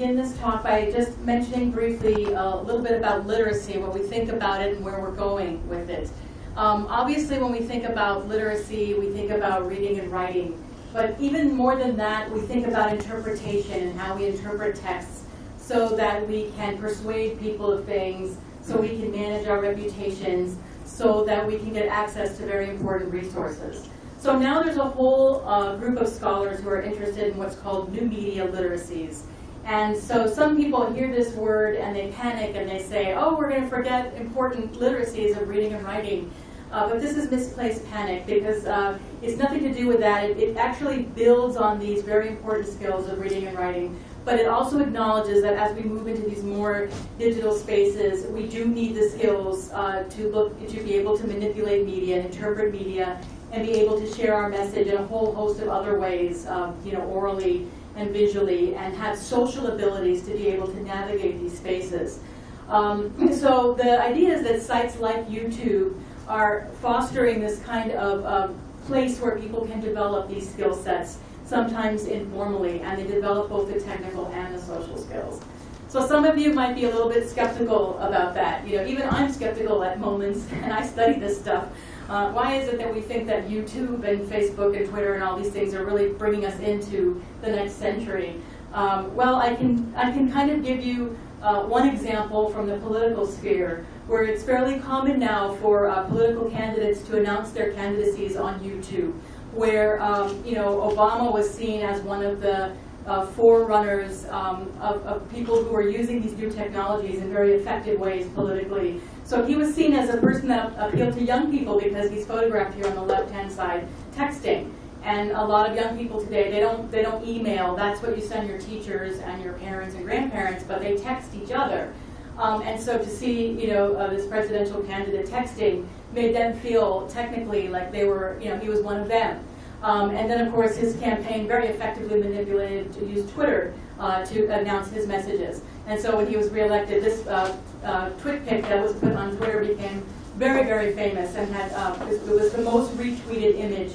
begin this talk by just mentioning briefly a little bit about literacy, what we think about it and where we're going with it. Obviously, when we think about literacy, we think about reading and writing. But even more than that, we think about interpretation and how we interpret texts so that we can persuade people of things, so we can manage our reputations, so that we can get access to very important resources. So now there's a whole group of scholars who are interested in what's called new media literacies. And so some people hear this word and they panic and they say, oh, we're going to forget important literacies of reading and writing. But this is misplaced panic, because it's nothing to do with that. It actually builds on these very important skills of reading and writing. But it also acknowledges that as we move into these more digital spaces, we do need the skills to be able to manipulate media and interpret media and be able to share our message in a whole host of other ways, orally and visually, and have social abilities to be able to navigate these spaces. So the idea is that sites like YouTube are fostering this kind of place where people can develop these skill sets, sometimes informally, and they develop both the technical and the social skills. So some of you might be a little bit skeptical about that. Even I'm skeptical at moments, and I study this stuff. Why is it that we think that YouTube and Facebook and Twitter and all these things are really bringing us into the next century? Well, I can kind of give you one example from the political sphere, where it's fairly common now for political candidates to announce their candidacies on YouTube, where Obama was seen as one of the forerunners of people who are using these new technologies in very effective ways politically. So he was seen as a person that appealed to young people because he's photographed here on the left-hand side, texting. And a lot of young people today, they don't email. That's what you send your teachers and your parents and grandparents, but they text each other. And so to see, this presidential candidate texting made them feel technically like they were, he was one of them. And then, of course, his campaign very effectively manipulated to use Twitter to announce his messages. And so when he was reelected, this twit pic that was put on Twitter became very, very famous and had it was the most retweeted image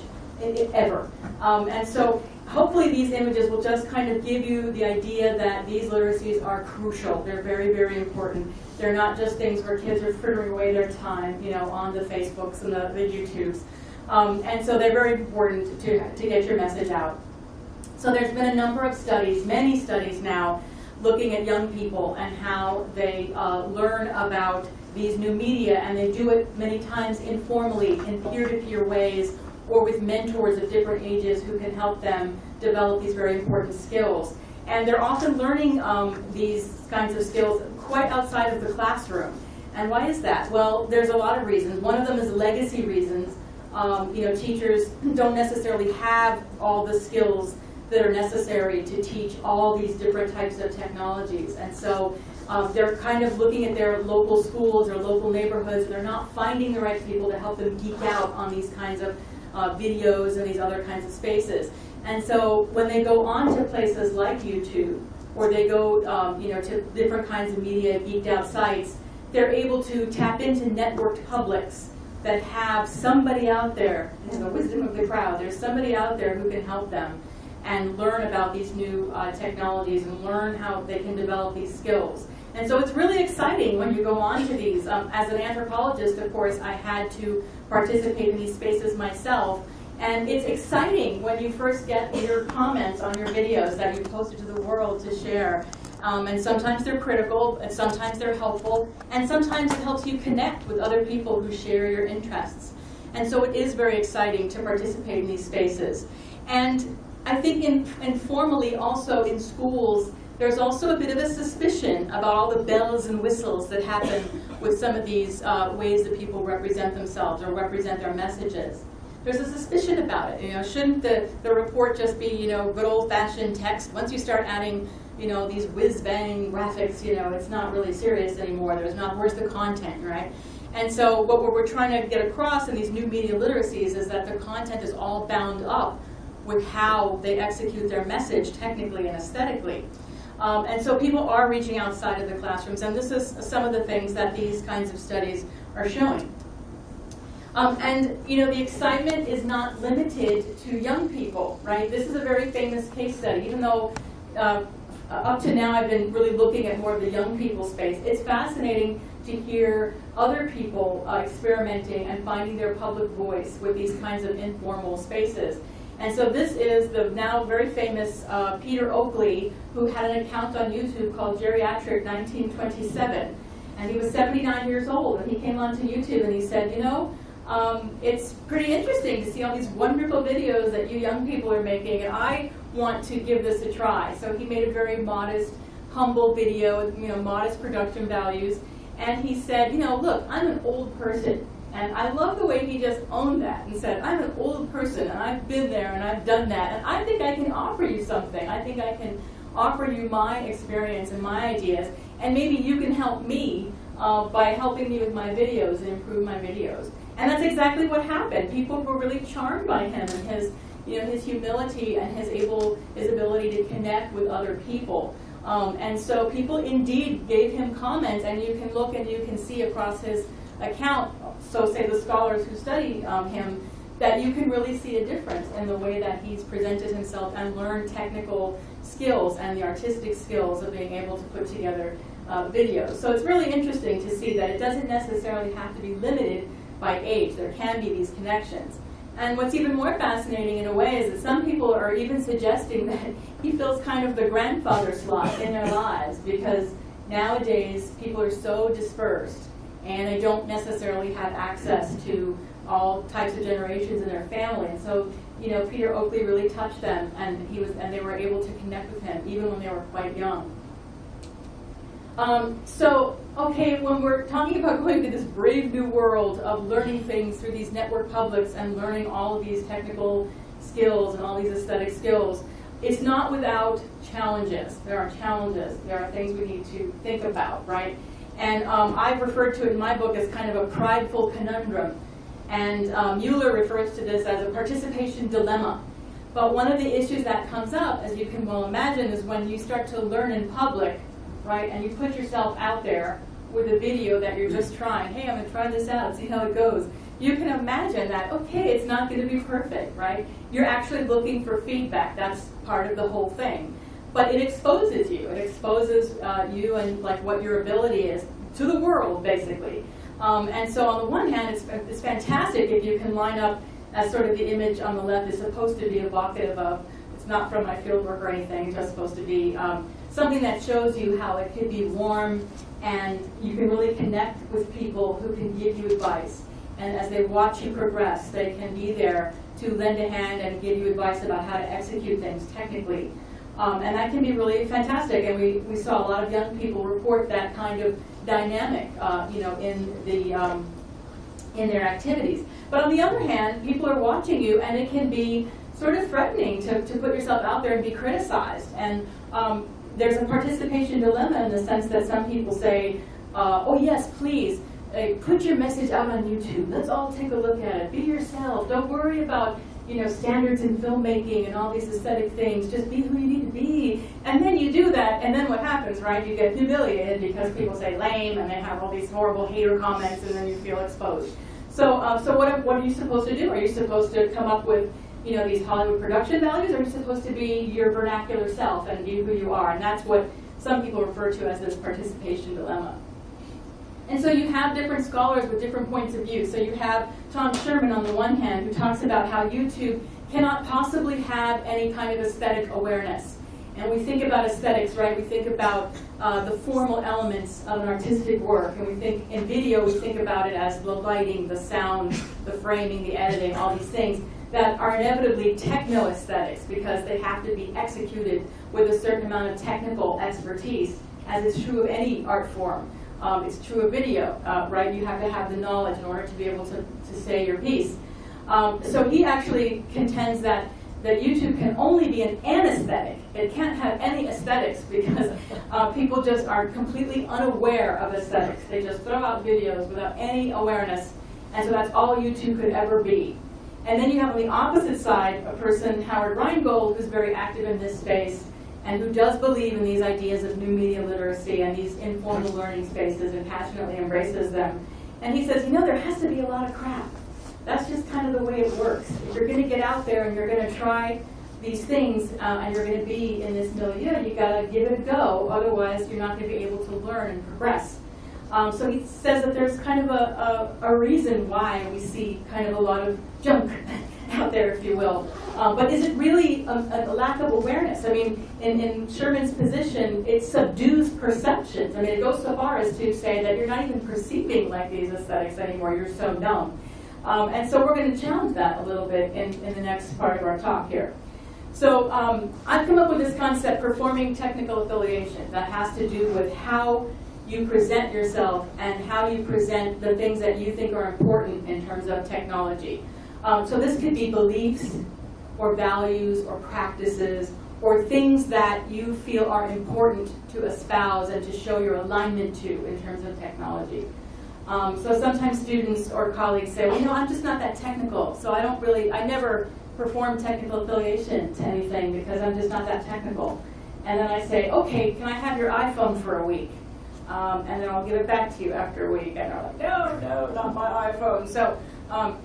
ever. And so hopefully these images will just kind of give you the idea that these literacies are crucial. They're very, very important. They're not just things where kids are frittering away their time, on the Facebooks and the YouTubes. And so they're very important to get your message out. So there's been a number of studies, many studies now, looking at young people and how they learn about these new media, and they do it many times informally in peer-to-peer ways or with mentors of different ages who can help them develop these very important skills. And they're often learning these kinds of skills quite outside of the classroom. And why is that? Well, there's a lot of reasons. One of them is legacy reasons. Teachers don't necessarily have all the skills that are necessary to teach all these different types of technologies. And so they're kind of looking at their local schools or local neighborhoods, and they're not finding the right people to help them geek out on these kinds of videos and these other kinds of spaces. And so when they go on to places like YouTube, or they go to different kinds of media geeked out sites, they're able to tap into networked publics that have somebody out there, the wisdom of the crowd. There's somebody out there who can help them and learn about these new technologies and learn how they can develop these skills. And so it's really exciting when you go on to these. As an anthropologist, of course, I had to participate in these spaces myself. And it's exciting when you first get your comments on your videos that you posted to the world to share. And sometimes they're critical, and sometimes they're helpful, and sometimes it helps you connect with other people who share your interests. And so it is very exciting to participate in these spaces. And I think informally also in schools, there's also a bit of a suspicion about all the bells and whistles that happen with some of these ways that people represent themselves or represent their messages. There's a suspicion about it. Shouldn't the report just be, good old-fashioned text? Once you start adding, these whiz-bang graphics, it's not really serious anymore. Where's the content, right? And so what we're trying to get across in these new media literacies is that the content is all bound up with how they execute their message technically and aesthetically. And so people are reaching outside of the classrooms, and this is some of the things that these kinds of studies are showing. And the excitement is not limited to young people, right? This is a very famous case study, even though up to now I've been really looking at more of the young people space. It's fascinating to hear other people experimenting and finding their public voice with these kinds of informal spaces. And so this is the now very famous Peter Oakley, who had an account on YouTube called Geriatric 1927. And he was 79 years old, and he came onto YouTube and he said, you know, it's pretty interesting to see all these wonderful videos that you young people are making, and I want to give this a try. So he made a very modest, humble video with, you know, modest production values. And he said, you know, look, I'm an old person. And I love the way he just owned that and said, I'm an old person, and I've been there, and I've done that, and I think I can offer you something. I think I can offer you my experience and my ideas, and maybe you can help me by helping me with my videos and improve my videos. And that's exactly what happened. People were really charmed by him and his, you know, his humility and his ability to connect with other people. And so people indeed gave him comments, and you can look and you can see across his account, so say the scholars who study him, that you can really see a difference in the way that he's presented himself and learned technical skills and the artistic skills of being able to put together videos. So it's really interesting to see that it doesn't necessarily have to be limited by age. There can be these connections. And what's even more fascinating in a way is that some people are even suggesting that he fills kind of the grandfather slot in their lives, because nowadays people are so dispersed and they don't necessarily have access to all types of generations in their family. And so, you know, Peter Oakley really touched them, and they were able to connect with him even when they were quite young. Okay, when we're talking about going to this brave new world of learning things through these network publics and learning all of these technical skills and all these aesthetic skills, it's not without challenges. There are challenges. There are things we need to think about, right? And I've referred to it in my book as kind of a prideful conundrum. And Mueller refers to this as a participation dilemma. But one of the issues that comes up, as you can well imagine, is when you start to learn in public, right, and you put yourself out there with a video that you're just trying. Hey, I'm going to try this out, see how it goes. You can imagine that, okay, it's not going to be perfect, right? You're actually looking for feedback. That's part of the whole thing. But it exposes you. It exposes you and like what your ability is to the world, basically. And so on the one hand, it's fantastic if you can line up, as sort of the image on the left is supposed to be evocative of. It's not from my field work or anything. It's just supposed to be something that shows you how it could be warm, and you can really connect with people who can give you advice. And as they watch you progress, they can be there to lend a hand and give you advice about how to execute things technically. And that can be really fantastic. And we saw a lot of young people report that kind of dynamic, you know, in their activities. But on the other hand, people are watching you, and it can be sort of threatening to put yourself out there and be criticized. And there's a participation dilemma in the sense that some people say, oh yes, please, put your message out on YouTube. Let's all take a look at it. Be yourself. Don't worry about, you know, standards in filmmaking and all these aesthetic things. Just be who you need to be. And then you do that, and then what happens, right? You get humiliated because people say lame, and they have all these horrible hater comments, and then you feel exposed. So, so what are you supposed to do? Are you supposed to come up with, you know, these Hollywood production values, or are you supposed to be your vernacular self and be who you are? And that's what some people refer to as this participation dilemma. And so you have different scholars with different points of view. So you have Tom Sherman on the one hand, who talks about how YouTube cannot possibly have any kind of aesthetic awareness. And we think about aesthetics, right? We think about the formal elements of an artistic work. And we think in video, we think about it as the lighting, the sound, the framing, the editing, all these things that are inevitably techno-aesthetics because they have to be executed with a certain amount of technical expertise, as is true of any art form. It's true of video, right? You have to have the knowledge in order to be able to say your piece. So he actually contends that YouTube can only be an anesthetic. It can't have any aesthetics because people just are completely unaware of aesthetics. They just throw out videos without any awareness, and so that's all YouTube could ever be. And then you have on the opposite side a person, Howard Rheingold, who's very active in this space and who does believe in these ideas of new media literacy and these informal learning spaces and passionately embraces them. And he says, you know, there has to be a lot of crap. That's just kind of the way it works. If you're going to get out there and you're going to try these things and you're going to be in this milieu, you got to give it a go, otherwise you're not going to be able to learn and progress. So he says that there's kind of a reason why we see kind of a lot of junk out there, if you will. But is it really a lack of awareness? I mean, in Sherman's position, it subdues perceptions. I mean, it goes so far as to say that you're not even perceiving like these aesthetics anymore, you're so numb. And so we're going to challenge that a little bit in the next part of our talk here. So I've come up with this concept, performing technical affiliation, that has to do with how you present yourself and how you present the things that you think are important in terms of technology. So this could be beliefs or values or practices or things that you feel are important to espouse and to show your alignment to in terms of technology. So sometimes students or colleagues say, well, I'm just not that technical, so I never perform technical affiliation to anything because I'm just not that technical. And then I say, okay, can I have your iPhone for a week? And then I'll give it back to you after a week. And they're like, no, not my iPhone. So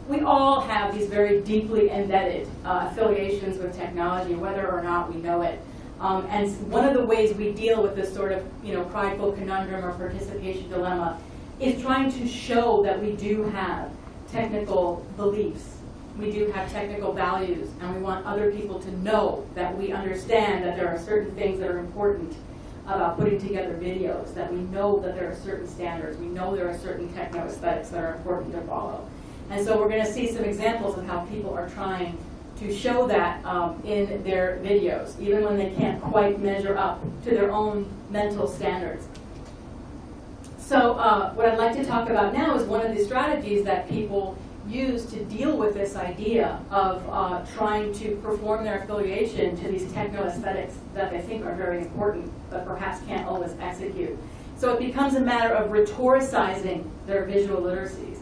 we all have these very deeply embedded affiliations with technology, whether or not we know it. And one of the ways we deal with this sort of prideful conundrum or participation dilemma is trying to show that we do have technical beliefs. We do have technical values, and we want other people to know that we understand that there are certain things that are important about putting together videos, that we know that there are certain standards, we know there are certain techno-aesthetics that are important to follow. And so we're going to see some examples of how people are trying to show that in their videos, even when they can't quite measure up to their own mental standards. So what I'd like to talk about now is one of the strategies that people use to deal with this idea of trying to perform their affiliation to these techno-aesthetics that they think are very important, but perhaps can't always execute. So it becomes a matter of rhetoricizing their visual literacies.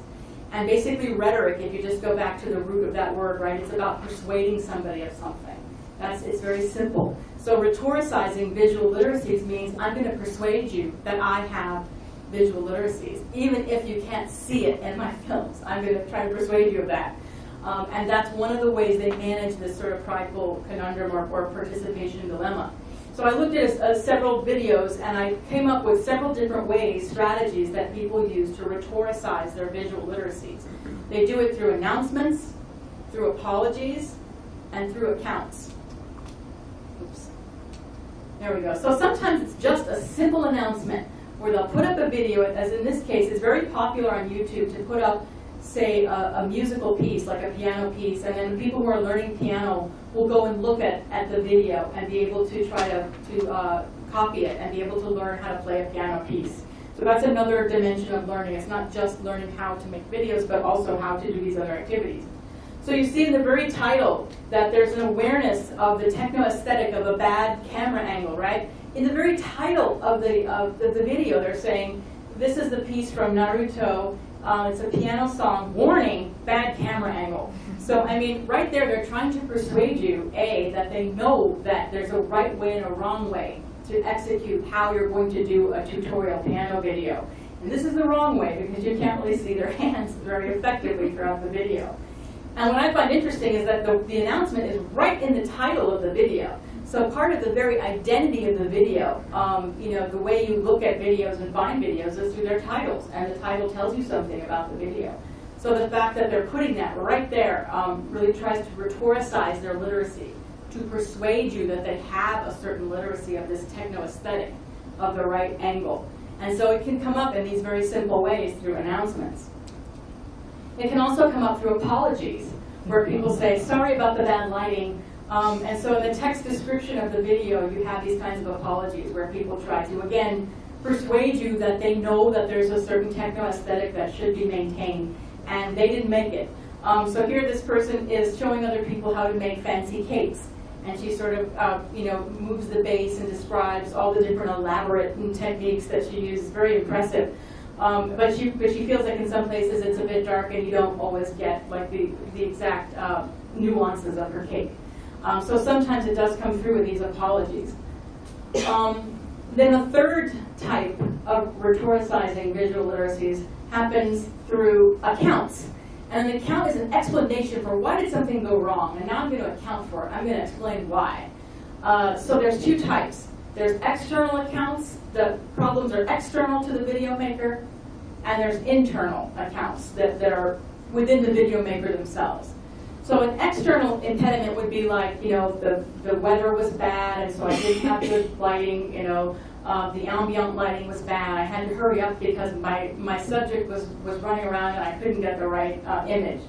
And basically rhetoric, if you just go back to the root of that word, right, it's about persuading somebody of something. It's very simple. So rhetoricizing visual literacies means I'm going to persuade you that I have visual literacies, even if you can't see it in my films. I'm going to try to persuade you of that. And that's one of the ways they manage this sort of prideful conundrum or participation dilemma. So I looked at several videos, and I came up with several different ways, strategies that people use to rhetoricize their visual literacies. They do it through announcements, through apologies, and through accounts. Oops. There we go. So sometimes it's just a simple announcement where they'll put up a video, as in this case, it's very popular on YouTube to put up, say, a musical piece, like a piano piece, and then people who are learning piano will go and look at the video and be able to try to copy it and be able to learn how to play a piano piece. So that's another dimension of learning. It's not just learning how to make videos, but also how to do these other activities. So you see in the very title that there's an awareness of the techno-aesthetic of a bad camera angle, right? In the very title of the video, they're saying, this is the piece from Naruto, it's a piano song, warning, bad camera angle. So, I mean, right there, they're trying to persuade you, A, that they know that there's a right way and a wrong way to execute how you're going to do a tutorial piano video. And this is the wrong way, because you can't really see their hands very effectively throughout the video. And what I find interesting is that the announcement is right in the title of the video. So part of the very identity of the video, the way you look at videos and find videos is through their titles, and the title tells you something about the video. So the fact that they're putting that right there really tries to rhetoricize their literacy, to persuade you that they have a certain literacy of this techno-aesthetic of the right angle. And so it can come up in these very simple ways through announcements. It can also come up through apologies, where people say, sorry about the bad lighting. And so in the text description of the video, you have these kinds of apologies where people try to, again, persuade you that they know that there's a certain techno-aesthetic that should be maintained, and they didn't make it. So here this person is showing other people how to make fancy cakes, and she sort of, moves the base and describes all the different elaborate techniques that she uses. Very impressive. But she feels like in some places it's a bit dark, and you don't always get like the exact nuances of her cake. So sometimes it does come through with these apologies. Then the third type of rhetoricizing visual literacies happens through accounts. And an account is an explanation for why did something go wrong, and now I'm going to account for it. I'm going to explain why. So there's two types. There's external accounts. The problems are external to the video maker, and there's internal accounts that are within the video maker themselves. So an external impediment would be like, the weather was bad, and so I didn't have good lighting, the ambient lighting was bad. I had to hurry up because my subject was running around and I couldn't get the right image.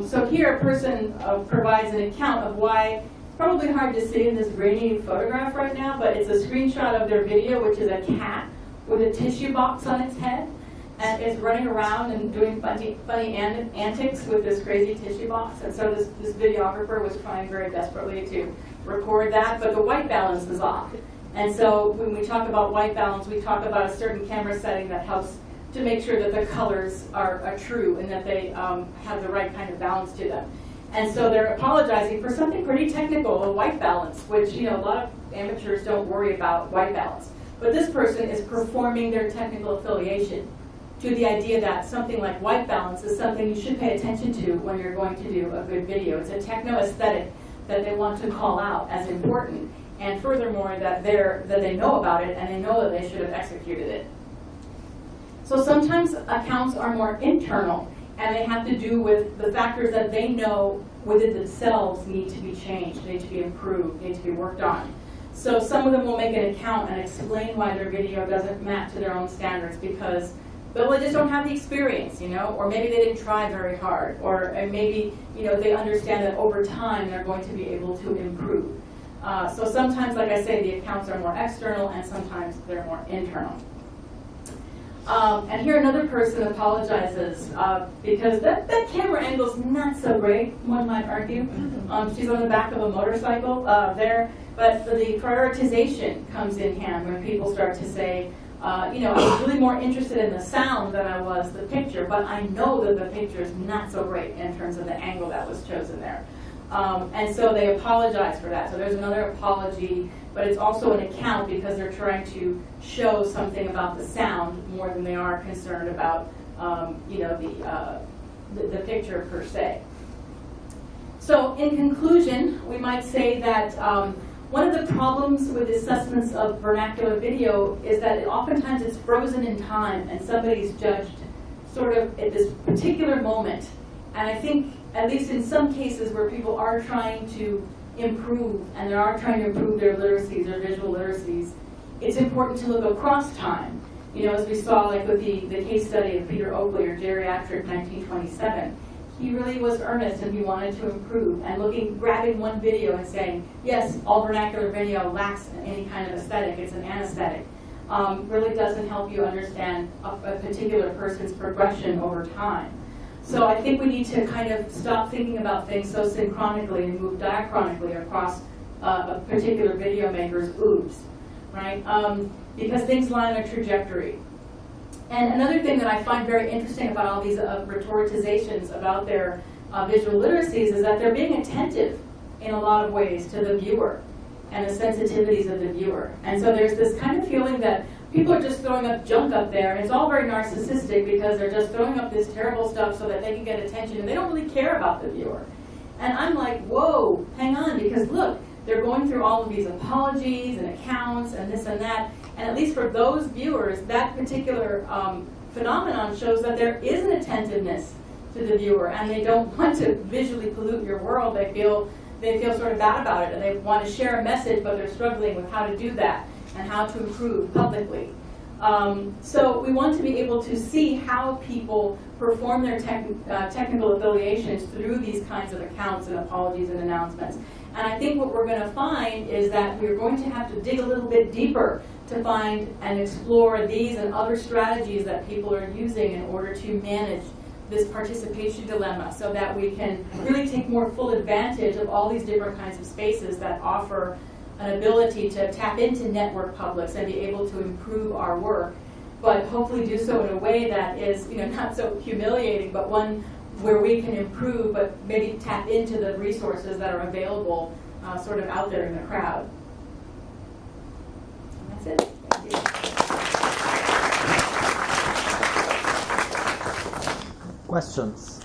So here a person provides an account of why, probably hard to see in this grainy photograph right now, but it's a screenshot of their video, which is a cat with a tissue box on its head. And it's running around and doing funny antics with this crazy tissue box. And so this videographer was trying very desperately to record that, but the white balance is off. And so when we talk about white balance, we talk about a certain camera setting that helps to make sure that the colors are true and that they have the right kind of balance to them. And so they're apologizing for something pretty technical, a white balance, which a lot of amateurs don't worry about white balance. But this person is performing their technical affiliation to the idea that something like white balance is something you should pay attention to when you're going to do a good video. It's a techno-aesthetic that they want to call out as important, and furthermore that they know about it and they know that they should have executed it. So sometimes accounts are more internal, and they have to do with the factors that they know within themselves need to be changed, need to be improved, need to be worked on. So some of them will make an account and explain why their video doesn't match to their own standards because they just don't have the experience, or maybe they didn't try very hard, or maybe they understand that over time they're going to be able to improve. So sometimes, like I say, the accounts are more external, and sometimes they're more internal. And here another person apologizes because that camera angle's not so great, one might argue. She's on the back of a motorcycle there, but the prioritization comes in hand when people start to say, I was really more interested in the sound than I was the picture, but I know that the picture is not so great in terms of the angle that was chosen there. And so they apologize for that. So there's another apology, but it's also an account because they're trying to show something about the sound more than they are concerned about, the picture per se. So in conclusion, we might say that one of the problems with assessments of vernacular video is that oftentimes it's frozen in time and somebody's judged sort of at this particular moment. And I think, at least in some cases where people are trying to improve and they are trying to improve their literacies or visual literacies, it's important to look across time. As we saw like with the case study of Peter Oakley or Geriatric 1927, he really was earnest and he wanted to improve, and grabbing one video and saying, yes, all vernacular video lacks any kind of aesthetic, it's an anesthetic, really doesn't help you understand a particular person's progression over time. So I think we need to kind of stop thinking about things so synchronically and move diachronically across a particular video maker's oops, right? Because things lie on a trajectory. And another thing that I find very interesting about all these rhetoricizations about their visual literacies is that they're being attentive in a lot of ways to the viewer and the sensitivities of the viewer. And so there's this kind of feeling that people are just throwing up junk up there, and it's all very narcissistic because they're just throwing up this terrible stuff so that they can get attention, and they don't really care about the viewer. And I'm like, whoa, hang on, because look, they're going through all of these apologies and accounts and this and that, and at least for those viewers, that particular phenomenon shows that there is an attentiveness to the viewer, and they don't want to visually pollute your world. They feel sort of bad about it, and they want to share a message, but they're struggling with how to do that and how to improve publicly. So we want to be able to see how people perform their technical affiliations through these kinds of accounts and apologies and announcements. And I think what we're going to find is that we're going to have to dig a little bit deeper to find and explore these and other strategies that people are using in order to manage this participation dilemma, so that we can really take more full advantage of all these different kinds of spaces that offer an ability to tap into network publics and be able to improve our work, but hopefully do so in a way that is, not so humiliating, but one where we can improve, but maybe tap into the resources that are available sort of out there in the crowd. And that's it. Thank you. Questions?